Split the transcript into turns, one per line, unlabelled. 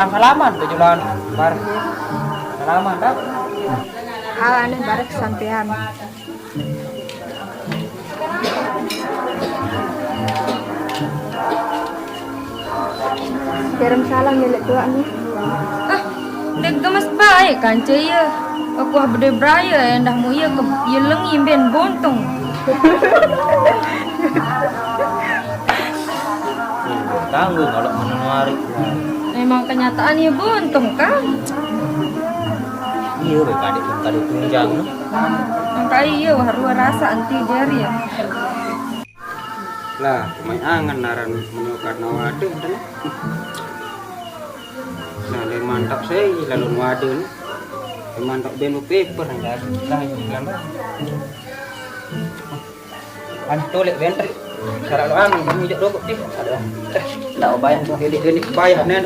halaman tujuan bar halaman dah
Ane barek sampean. Kirim salam ya lek tua nih.
Ah, dek gemas baik kan ya. Aku habde braya endah mu ya ke yelengi ben bontong.
tanggung kalau menuari
Memang kenyataannya bontong kan.
iya baik adik tadi tunjang no.
Maka iya haru rasa anti jari ya.
Lah, may angan naran menyukar na wado dan. Nah, le mantap saya lalu wado ni. Le mantap benu paper
lah lama an tolek bentar cara lo ang menjak rokok tip ada dah bayang tu gede bayar nen